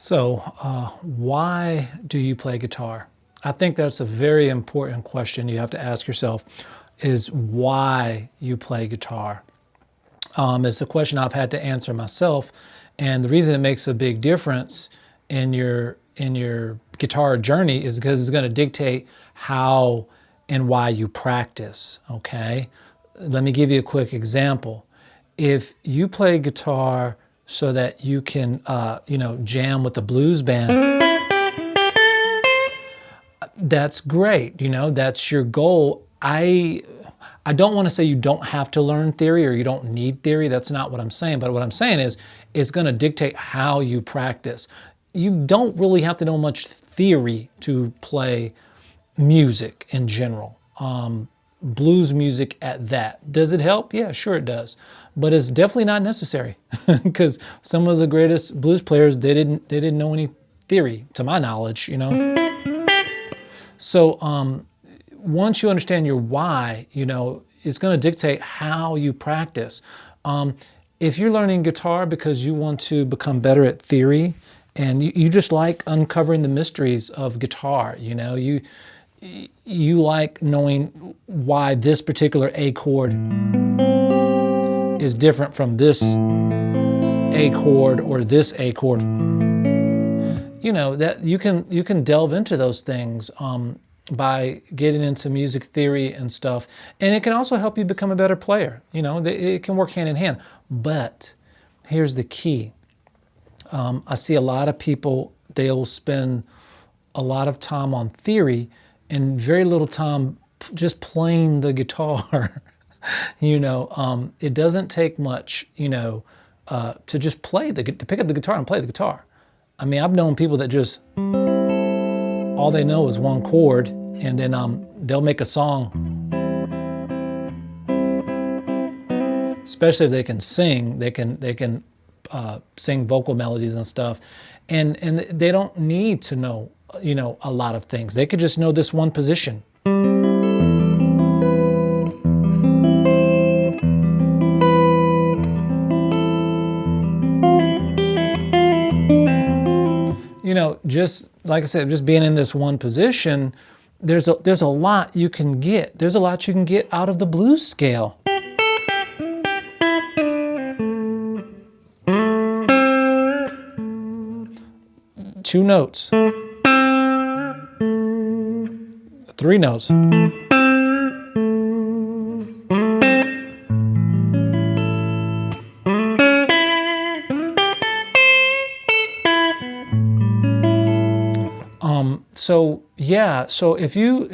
So, why do you play guitar? I think that's a very important question you have to ask yourself is why you play guitar. It's a question I've had to answer myself. And the reason it makes a big difference in your guitar journey is because it's going to dictate how and why you practice. Okay. Let me give you a quick example. If you play guitar so that you can, jam with the blues band, that's great. That's your goal. I don't want to say you don't have to learn theory or you don't need theory. That's not what I'm saying. But what I'm saying is it's going to dictate how you practice. You don't really have to know much theory to play music in general. Blues music at that. Does it help? Yeah, sure it does. But it's definitely not necessary because some of the greatest blues players, they didn't know any theory, to my knowledge, So once you understand your why, it's going to dictate how you practice. If you're learning guitar because you want to become better at theory and you just like uncovering the mysteries of guitar, you like knowing why this particular A chord is different from this A chord or this A chord. That you can delve into those things by getting into music theory and stuff. And it can also help you become a better player. It can work hand in hand. But here's the key. I see a lot of people, they'll spend a lot of time on theory and very little time just playing the guitar. It doesn't take much, to just to pick up the guitar and play the guitar. I mean, I've known people that just, all they know is one chord and then they'll make a song. Especially if they can sing, they can sing vocal melodies and stuff. And they don't need to know, a lot of things. They could just know this one position. Just like I said, just being in this one position, there's a lot you can get. There's a lot you can get out of the blues scale. Two notes. Three notes. So if you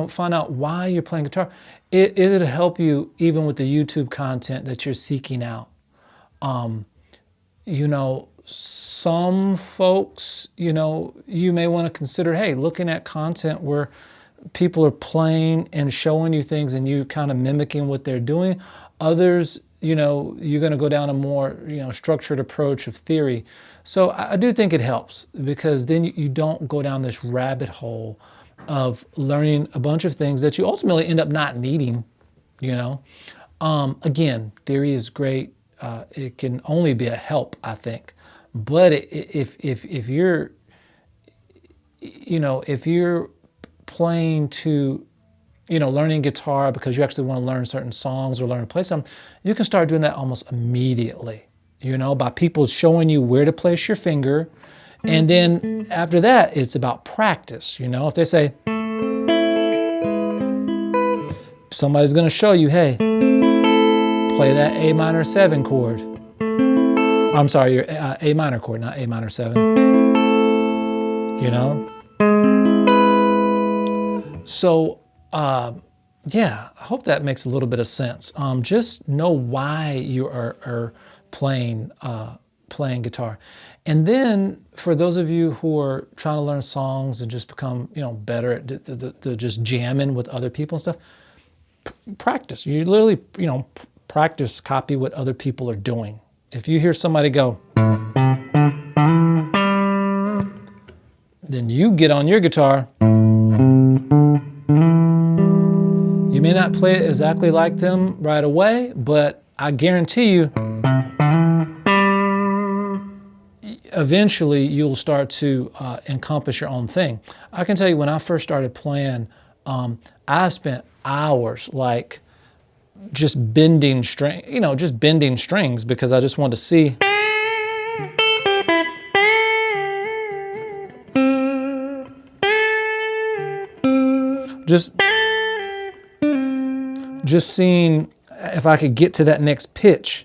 find out why you're playing guitar, it'll help you even with the YouTube content that you're seeking out. Some folks, you may want to consider, hey, looking at content where people are playing and showing you things and you kind of mimicking what they're doing. Others, you're going to go down a more, structured approach of theory. So I do think it helps because then you don't go down this rabbit hole of learning a bunch of things that you ultimately end up not needing, Again, theory is great. It can only be a help, I think. But if you're, if you're playing to, learning guitar because you actually want to learn certain songs or learn to play something, you can start doing that almost immediately, by people showing you where to place your finger. And then after that, it's about practice. If they say, somebody's going to show you, hey, play that A minor 7 chord. I'm sorry, your A minor chord, not A minor 7. So, I hope that makes a little bit of sense. Just know why you are playing guitar. And then for those of you who are trying to learn songs and just become, better at the just jamming with other people and stuff, practice. You literally, practice, copy what other people are doing. If you hear somebody go, then you get on your guitar. You may not play it exactly like them right away, but I guarantee you, eventually you'll start to encompass your own thing. I can tell you when I first started playing, I spent hours like just bending just bending strings because I just wanted to see. Just seeing if I could get to that next pitch.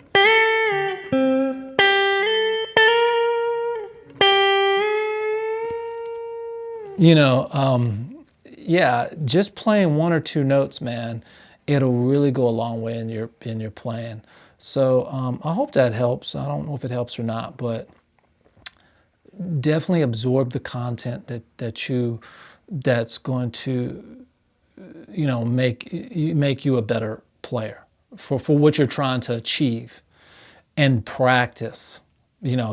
Yeah, just playing one or two notes, man, it'll really go a long way in your playing. So I hope that helps. I don't know if it helps or not, but definitely absorb the content that's going to make you a better player for what you're trying to achieve, and practice.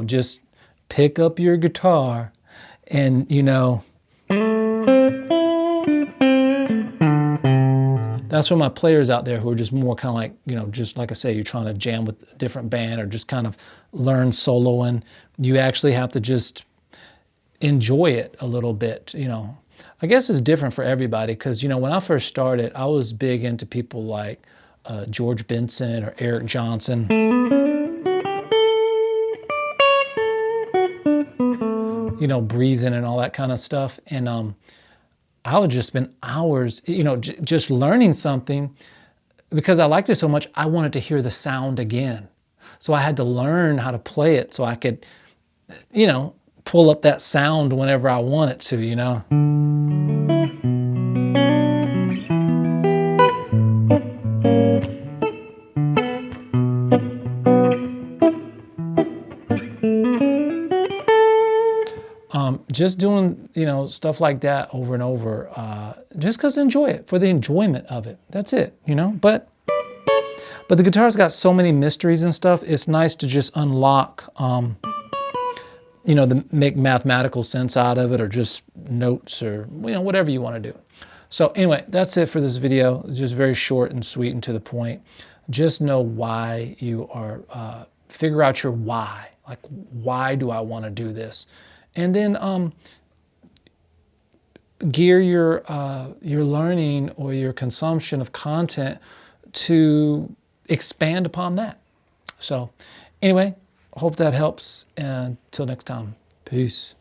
Just pick up your guitar and that's for my players out there who are just more kind of like, just like I say, you're trying to jam with a different band or just kind of learn soloing. You actually have to just enjoy it a little bit. I guess it's different for everybody because, when I first started, I was big into people like George Benson or Eric Johnson. Breezing and all that kind of stuff. And I would just spend hours, just learning something because I liked it so much, I wanted to hear the sound again. So I had to learn how to play it so I could, pull up that sound whenever I want it to, Just doing, stuff like that over and over, just because enjoy it, for the enjoyment of it. That's it, But the guitar's got so many mysteries and stuff. It's nice to just unlock, make mathematical sense out of it, or just notes, or whatever you want to do. So anyway, that's it for this video. Just very short and sweet and to the point. Just know why you are. Figure out your why. Like, why do I want to do this? And then gear your learning or your consumption of content to expand upon that. So anyway, hope that helps. And until next time, peace.